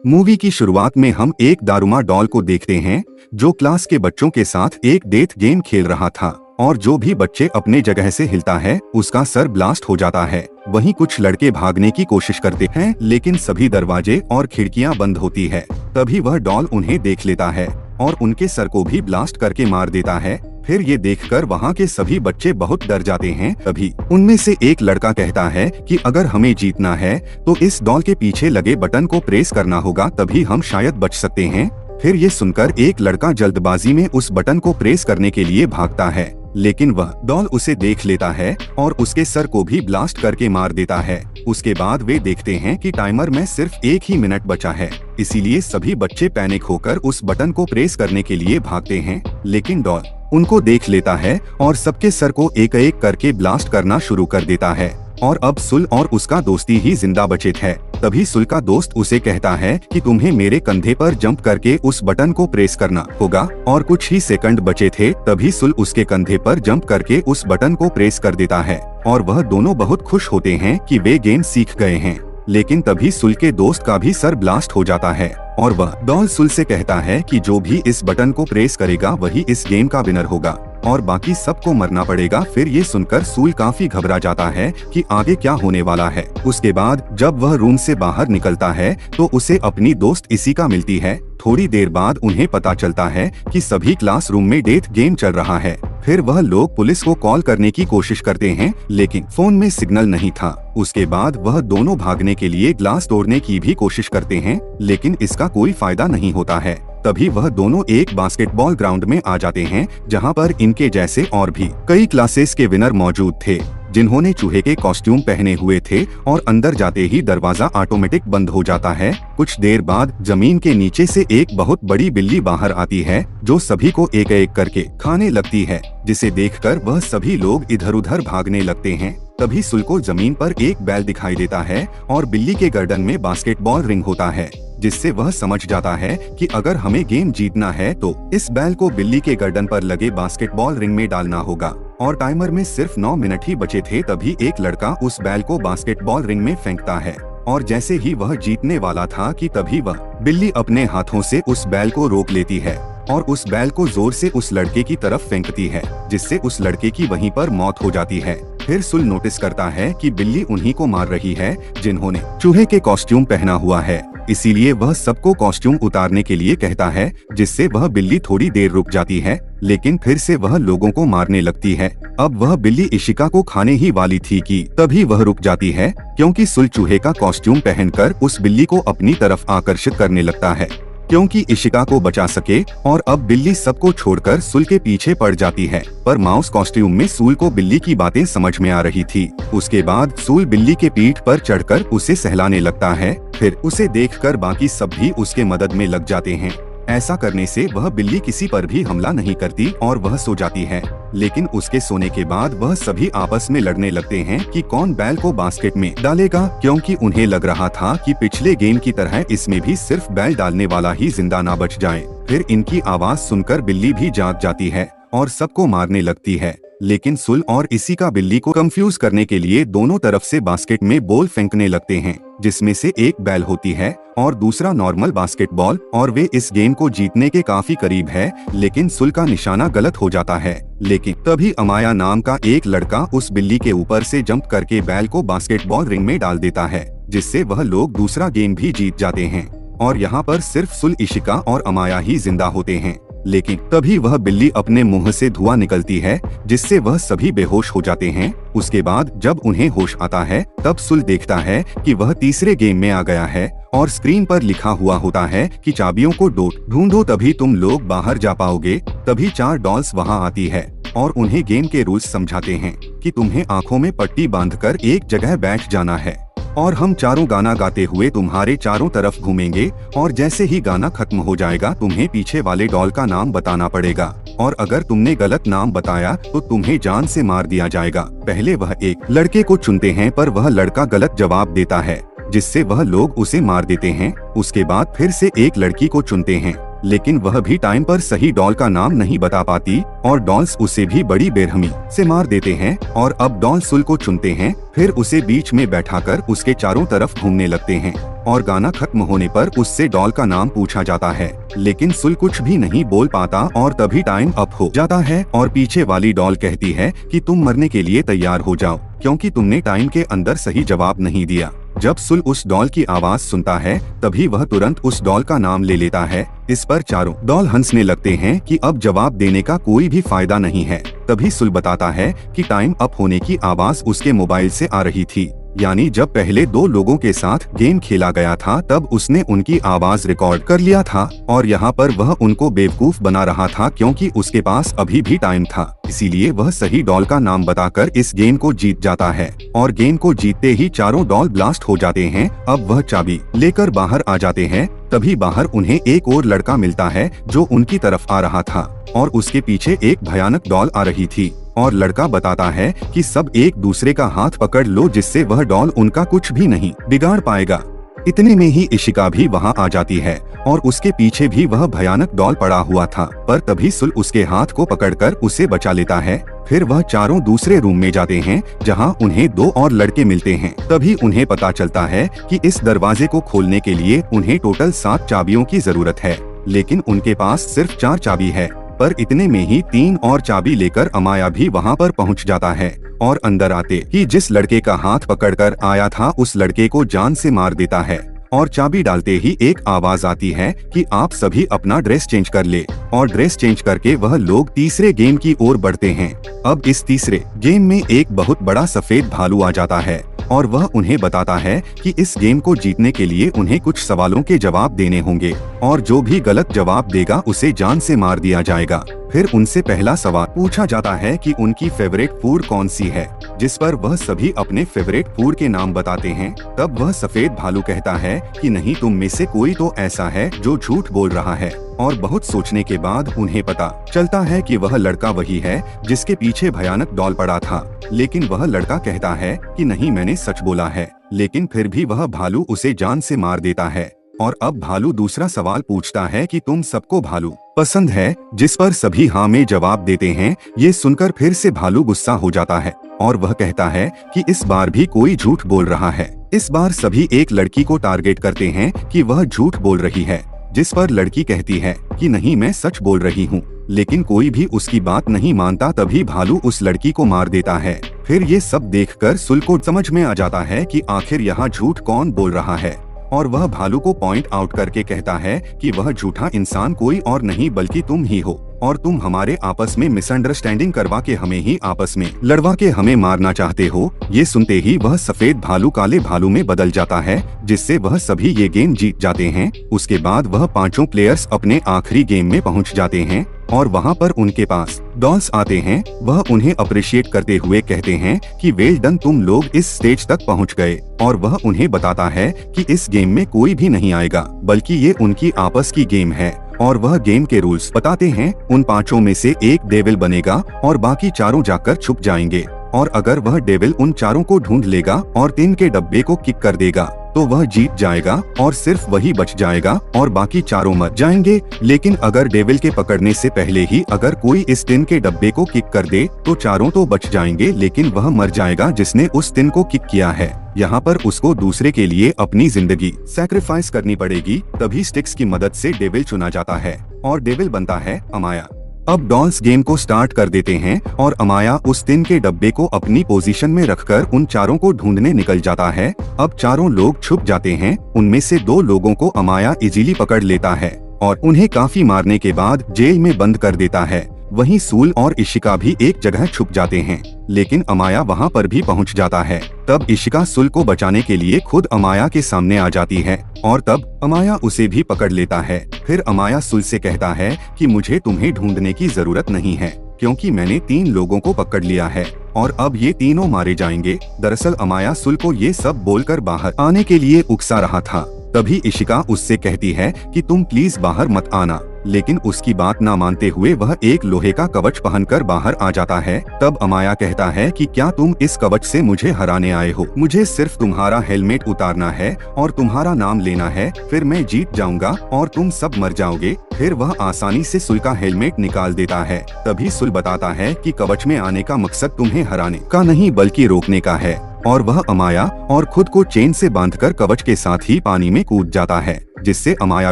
Movie की शुरुआत में हम एक दारुमा डॉल को देखते हैं जो क्लास के बच्चों के साथ एक डेथ गेम खेल रहा था और जो भी बच्चे अपने जगह से हिलता है उसका सर ब्लास्ट हो जाता है। वहीं कुछ लड़के भागने की कोशिश करते हैं लेकिन सभी दरवाजे और खिड़कियां बंद होती है। तभी वह डॉल उन्हें देख लेता है और उनके सर को भी ब्लास्ट करके मार देता है। फिर ये देखकर वहाँ के सभी बच्चे बहुत डर जाते हैं। तभी उनमें से एक लड़का कहता है कि अगर हमें जीतना है तो इस डॉल के पीछे लगे बटन को प्रेस करना होगा, तभी हम शायद बच सकते हैं। फिर ये सुनकर एक लड़का जल्दबाजी में उस बटन को प्रेस करने के लिए भागता है, लेकिन वह डॉल उसे देख लेता है और उसके सर को भी ब्लास्ट करके मार देता है। उसके बाद वे देखते हैं कि टाइमर में सिर्फ 1 ही मिनट बचा है, इसीलिए सभी बच्चे पैनिक होकर उस बटन को प्रेस करने के लिए भागते हैं। लेकिन डॉल उनको देख लेता है और सबके सर को एक एक करके ब्लास्ट करना शुरू कर देता है और अब सुल और उसका दोस्ती ही जिंदा बचे थे। तभी सुल का दोस्त उसे कहता है कि तुम्हें मेरे कंधे पर जंप करके उस बटन को प्रेस करना होगा और कुछ ही सेकंड बचे थे। तभी सुल उसके कंधे पर जंप करके उस बटन को प्रेस कर देता है और वह दोनों बहुत खुश होते हैं कि वे गेम सीख गए हैं। लेकिन तभी सुल के दोस्त का भी सर ब्लास्ट हो जाता है और वह डॉल सुल से कहता है कि जो भी इस बटन को प्रेस करेगा वही इस गेम का विनर होगा और बाकी सबको मरना पड़ेगा। फिर ये सुनकर सुल काफी घबरा जाता है कि आगे क्या होने वाला है। उसके बाद जब वह रूम से बाहर निकलता है तो उसे अपनी दोस्त इशिका मिलती है। थोड़ी देर बाद उन्हें पता चलता है कि सभी क्लासरूम में डेथ गेम चल रहा है। फिर वह लोग पुलिस को कॉल करने की कोशिश करते हैं लेकिन फोन में सिग्नल नहीं था। उसके बाद वह दोनों भागने के लिए ग्लास तोड़ने की भी कोशिश करते हैं लेकिन इसका कोई फायदा नहीं होता है। तभी वह दोनों एक बास्केटबॉल ग्राउंड में आ जाते हैं जहां पर इनके जैसे और भी कई क्लासेस के विनर मौजूद थे जिन्होंने चूहे के कॉस्ट्यूम पहने हुए थे और अंदर जाते ही दरवाजा ऑटोमेटिक बंद हो जाता है। कुछ देर बाद जमीन के नीचे से एक बहुत बड़ी बिल्ली बाहर आती है जो सभी को एक एक करके खाने लगती है, जिसे देखकर वह सभी लोग इधर उधर भागने लगते हैं। तभी सुल को जमीन पर एक बैल दिखाई देता है और बिल्ली के गर्दन में बास्केटबॉल रिंग होता है, जिससे वह समझ जाता है कि अगर हमें गेम जीतना है तो इस बैल को बिल्ली के गर्दन पर लगे बास्केटबॉल रिंग में डालना होगा। और टाइमर में सिर्फ 9 मिनट ही बचे थे। तभी एक लड़का उस बैल को बास्केटबॉल रिंग में फेंकता है और जैसे ही वह जीतने वाला था कि तभी वह बिल्ली अपने हाथों से उस बैल को रोक लेती है और उस बैल को जोर से उस लड़के की तरफ फेंकती है, जिससे उस लड़के की वहीं पर मौत हो जाती है। फिर सुल नोटिस करता है कि बिल्ली उन्हीं को मार रही है जिन्होंने चूहे के कॉस्ट्यूम पहना हुआ है, इसीलिए वह सबको कॉस्ट्यूम उतारने के लिए कहता है, जिससे वह बिल्ली थोड़ी देर रुक जाती है लेकिन फिर से वह लोगों को मारने लगती है। अब वह बिल्ली इशिका को खाने ही वाली थी कि तभी वह रुक जाती है क्योंकि सुल चूहे का कॉस्ट्यूम पहनकर उस बिल्ली को अपनी तरफ आकर्षित करने लगता है क्योंकि इशिका को बचा सके। और अब बिल्ली सबको छोड़कर सुल के पीछे पड़ जाती है, पर माउस कॉस्ट्यूम में सुल को बिल्ली की बातें समझ में आ रही थी। उसके बाद सुल बिल्ली के पीठ पर चढ़कर उसे सहलाने लगता है। फिर उसे देखकर बाकी सब भी उसके मदद में लग जाते हैं। ऐसा करने से वह बिल्ली किसी पर भी हमला नहीं करती और वह सो जाती है। लेकिन उसके सोने के बाद वह सभी आपस में लड़ने लगते हैं कि कौन बैल को बास्केट में डालेगा, क्योंकि उन्हें लग रहा था कि पिछले गेम की तरह इसमें भी सिर्फ बैल डालने वाला ही जिंदा ना बच जाए। फिर इनकी आवाज सुनकर बिल्ली भी जाग जाती है और सबको मारने लगती है। लेकिन सुल और इशिका बिल्ली को कंफ्यूज करने के लिए दोनों तरफ से बास्केट में बॉल फेंकने लगते हैं, जिसमें से एक बैल होती है और दूसरा नॉर्मल बास्केटबॉल, और वे इस गेम को जीतने के काफी करीब है। लेकिन सुल का निशाना गलत हो जाता है। लेकिन तभी अमाया नाम का एक लड़का उस बिल्ली के ऊपर से जंप करके बैल को बास्केटबॉल रिंग में डाल देता है, जिससे वह लोग दूसरा गेम भी जीत जाते हैं और यहाँ पर सिर्फ सुल, इशिका और अमाया ही जिंदा होते हैं। लेकिन तभी वह बिल्ली अपने मुंह से धुआं निकलती है, जिससे वह सभी बेहोश हो जाते हैं। उसके बाद जब उन्हें होश आता है तब सुल देखता है कि वह तीसरे गेम में आ गया है और स्क्रीन पर लिखा हुआ होता है कि चाबियों को ढूंढो तभी तुम लोग बाहर जा पाओगे। तभी 4 डॉल्स वहां आती है और उन्हें गेम के रूल्स समझाते हैं कि तुम्हें आंखों में पट्टी बांधकर एक जगह बैठ जाना है और हम चारों गाना गाते हुए तुम्हारे चारों तरफ घूमेंगे और जैसे ही गाना खत्म हो जाएगा तुम्हें पीछे वाले डॉल का नाम बताना पड़ेगा और अगर तुमने गलत नाम बताया तो तुम्हें जान से मार दिया जाएगा। पहले वह एक लड़के को चुनते हैं पर वह लड़का गलत जवाब देता है, जिससे वह लोग उसे मार देते हैं। उसके बाद फिर से एक लड़की को चुनते हैं, लेकिन वह भी टाइम पर सही डॉल का नाम नहीं बता पाती और डॉल्स उसे भी बड़ी बेरहमी से मार देते हैं। और अब डॉल सुल को चुनते हैं, फिर उसे बीच में बैठाकर उसके चारों तरफ घूमने लगते हैं और गाना खत्म होने पर उससे डॉल का नाम पूछा जाता है, लेकिन सुल कुछ भी नहीं बोल पाता और तभी टाइम अप हो जाता है और पीछे वाली डॉल कहती है कि तुम मरने के लिए तैयार हो जाओ, क्योंकि तुमने टाइम के अंदर सही जवाब नहीं दिया। जब सुल उस डॉल की आवाज सुनता है तभी वह तुरंत उस डॉल का नाम ले लेता है। इस पर चारों डॉल हंसने लगते हैं कि अब जवाब देने का कोई भी फायदा नहीं है। तभी सुल बताता है कि टाइम अप होने की आवाज उसके मोबाइल से आ रही थी, यानी जब पहले 2 लोगों के साथ गेम खेला गया था तब उसने उनकी आवाज रिकॉर्ड कर लिया था और यहाँ पर वह उनको बेवकूफ बना रहा था, क्योंकि उसके पास अभी भी टाइम था। इसीलिए वह सही डॉल का नाम बताकर इस गेम को जीत जाता है और गेम को जीतते ही चारों डॉल ब्लास्ट हो जाते हैं। अब वह चाबी लेकर बाहर आ जाते हैं। तभी बाहर उन्हें एक और लड़का मिलता है जो उनकी तरफ आ रहा था और उसके पीछे एक भयानक डॉल आ रही थी और लड़का बताता है कि सब एक दूसरे का हाथ पकड़ लो, जिससे वह डॉल उनका कुछ भी नहीं बिगाड़ पाएगा। इतने में ही इशिका भी वहां आ जाती है और उसके पीछे भी वह भयानक डॉल पड़ा हुआ था, पर तभी सुल उसके हाथ को पकड़कर उसे बचा लेता है। फिर वह चारों दूसरे रूम में जाते हैं जहां उन्हें 2 और लड़के मिलते हैं। तभी उन्हें पता चलता है कि इस दरवाजे को खोलने के लिए उन्हें टोटल 7 चाबियों की जरूरत है, लेकिन उनके पास सिर्फ 4 चाबी है। पर इतने में ही 3 और चाबी लेकर अमाया भी वहां पर पहुंच जाता है और अंदर आते ही जिस लड़के का हाथ पकड़कर आया था उस लड़के को जान से मार देता है और चाबी डालते ही एक आवाज आती है कि आप सभी अपना ड्रेस चेंज कर ले, और ड्रेस चेंज करके वह लोग तीसरे गेम की ओर बढ़ते हैं। अब इस तीसरे गेम में एक बहुत बड़ा सफेद भालू आ जाता है और वह उन्हें बताता है कि इस गेम को जीतने के लिए उन्हें कुछ सवालों के जवाब देने होंगे और जो भी गलत जवाब देगा उसे जान से मार दिया जाएगा। फिर उनसे पहला सवाल पूछा जाता है कि उनकी फेवरेट फूड कौन सी है, जिस पर वह सभी अपने फेवरेट फूड के नाम बताते हैं। तब वह सफेद भालू कहता है कि नहीं, तुम में से कोई तो ऐसा है जो झूठ बोल रहा है। और बहुत सोचने के बाद उन्हें पता चलता है कि वह लड़का वही है जिसके पीछे भयानक डॉल पड़ा था, लेकिन वह लड़का कहता है कि नहीं, मैंने सच बोला है। लेकिन फिर भी वह भालू उसे जान से मार देता है। और अब भालू दूसरा सवाल पूछता है कि तुम सबको भालू पसंद है, जिस पर सभी हाँ में जवाब देते हैं। ये सुनकर फिर से भालू गुस्सा हो जाता है और वह कहता है कि इस बार भी कोई झूठ बोल रहा है। इस बार सभी एक लड़की को टारगेट करते हैं कि वह झूठ बोल रही है, जिस पर लड़की कहती है कि नहीं, मैं सच बोल रही हूँ, लेकिन कोई भी उसकी बात नहीं मानता। तभी भालू उस लड़की को मार देता है। फिर ये सब देखकर सुल को समझ में आ जाता है कि आखिर यहाँ झूठ कौन बोल रहा है और वह भालू को पॉइंट आउट करके कहता है कि वह झूठा इंसान कोई और नहीं बल्कि तुम ही हो और तुम हमारे आपस में मिसअंडरस्टैंडिंग करवा के हमें ही आपस में लड़वा के हमें मारना चाहते हो। ये सुनते ही वह सफेद भालू काले भालू में बदल जाता है, जिससे वह सभी ये गेम जीत जाते हैं। उसके बाद वह पांचों प्लेयर्स अपने आखिरी गेम में पहुंच जाते हैं और वहां पर उनके पास डॉल्स आते हैं। वह उन्हें अप्रिशिएट करते हुए कहते हैं कि वेल डन, तुम लोग इस स्टेज तक पहुंच गए। और वह उन्हें बताता है कि इस गेम में कोई भी नहीं आएगा, बल्कि ये उनकी आपस की गेम है। और वह गेम के रूल्स बताते हैं। उन पांचों में से एक डेविल बनेगा और बाकी चारों जाकर छुप जाएंगे, और अगर वह डेविल उन चारों को ढूंढ लेगा और 3 के डब्बे को किक कर देगा तो वह जीत जाएगा और सिर्फ वही बच जाएगा और बाकी चारों मर जाएंगे। लेकिन अगर डेविल के पकड़ने से पहले ही अगर कोई इस 3 के डब्बे को किक कर दे तो चारों तो बच जाएंगे, लेकिन वह मर जाएगा जिसने उस 3 को किक किया है। यहाँ पर उसको दूसरे के लिए अपनी जिंदगी सैक्रिफाइस करनी पड़ेगी। तभी स्टिक्स की मदद से डेविल चुना जाता है और डेविल बनता है अमाया। अब डॉल्स गेम को स्टार्ट कर देते हैं और अमाया उस 3 के डब्बे को अपनी पोजीशन में रखकर उन चारों को ढूंढने निकल जाता है। अब चारों लोग छुप जाते हैं। उनमें से 2 लोगों को अमाया इजीली पकड़ लेता है और उन्हें काफी मारने के बाद जेल में बंद कर देता है। वहीं सूल और इशिका भी एक जगह छुप जाते हैं, लेकिन अमाया वहां पर भी पहुंच जाता है। तब इशिका सुल को बचाने के लिए खुद अमाया के सामने आ जाती है और तब अमाया उसे भी पकड़ लेता है। फिर अमाया सुल से कहता है कि मुझे तुम्हें ढूंढने की जरूरत नहीं है, क्योंकि मैंने 3 लोगों को पकड़ लिया है और अब ये तीनों मारे जाएंगे। दरअसल अमाया सुल को ये सब बोलकर बाहर आने के लिए उकसा रहा था। तभी इशिका उससे कहती है कि तुम प्लीज बाहर मत आना, लेकिन उसकी बात ना मानते हुए वह एक लोहे का कवच पहनकर बाहर आ जाता है। तब अमाया कहता है कि क्या तुम इस कवच से मुझे हराने आए हो? मुझे सिर्फ तुम्हारा हेलमेट उतारना है और तुम्हारा नाम लेना है, फिर मैं जीत जाऊंगा और तुम सब मर जाओगे। फिर वह आसानी से सुल का हेलमेट निकाल देता है। तभी सुल बताता है कि कवच में आने का मकसद तुम्हें हराने का नहीं बल्कि रोकने का है और वह अमाया और खुद को चेन से बांधकर कवच के साथ ही पानी में कूद जाता है, जिससे अमाया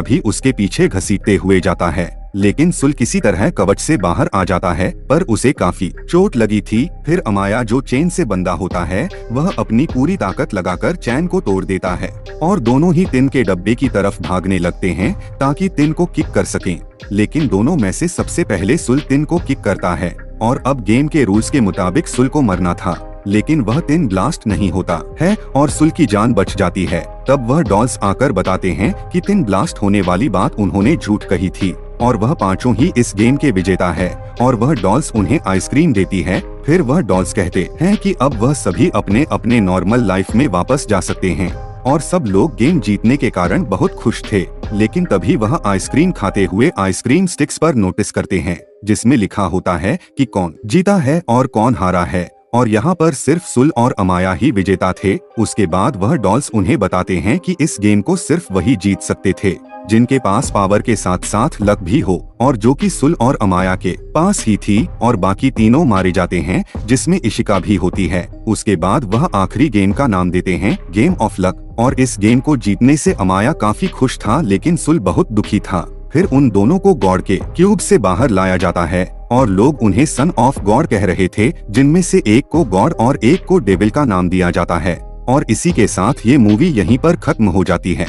भी उसके पीछे घसीटते हुए जाता है। लेकिन सुल किसी तरह कवच से बाहर आ जाता है, पर उसे काफी चोट लगी थी। फिर अमाया जो चेन से बंधा होता है वह अपनी पूरी ताकत लगाकर चैन को तोड़ देता है और दोनों ही टिन के डब्बे की तरफ भागने लगते हैं ताकि टिन को किक कर सकें। लेकिन दोनों में से सबसे पहले सुल टिन को किक करता है और अब गेम के रूल्स के मुताबिक सुल को मरना था, लेकिन वह टिन ब्लास्ट नहीं होता है और सुल की जान बच जाती है। तब वह डॉल्स आकर बताते हैं कि टिन ब्लास्ट होने वाली बात उन्होंने झूठ कही थी और वह पांचों ही इस गेम के विजेता है और वह डॉल्स उन्हें आइसक्रीम देती है। फिर वह डॉल्स कहते हैं कि अब वह सभी अपने अपने नॉर्मल लाइफ में वापस जा सकते हैं और सब लोग गेम जीतने के कारण बहुत खुश थे। लेकिन तभी वह आइसक्रीम खाते हुए आइसक्रीम स्टिक्स पर नोटिस करते हैं जिसमें लिखा होता है कि कौन जीता है और कौन हारा है, और यहाँ पर सिर्फ सुल और अमाया ही विजेता थे। उसके बाद वह डॉल्स उन्हें बताते हैं कि इस गेम को सिर्फ वही जीत सकते थे जिनके पास पावर के साथ साथ लक भी हो, और जो कि सुल और अमाया के पास ही थी, और बाकी तीनों मारे जाते हैं जिसमें इशिका भी होती है। उसके बाद वह आखिरी गेम का नाम देते हैं गेम ऑफ लक, और इस गेम को जीतने से अमाया काफी खुश था लेकिन सुल बहुत दुखी था। फिर उन दोनों को गॉड के क्यूब से बाहर लाया जाता है और लोग उन्हें सन ऑफ गॉड कह रहे थे, जिनमें से एक को गॉड और एक को डेविल का नाम दिया जाता है। और इसी के साथ ये मूवी यहीं पर खत्म हो जाती है।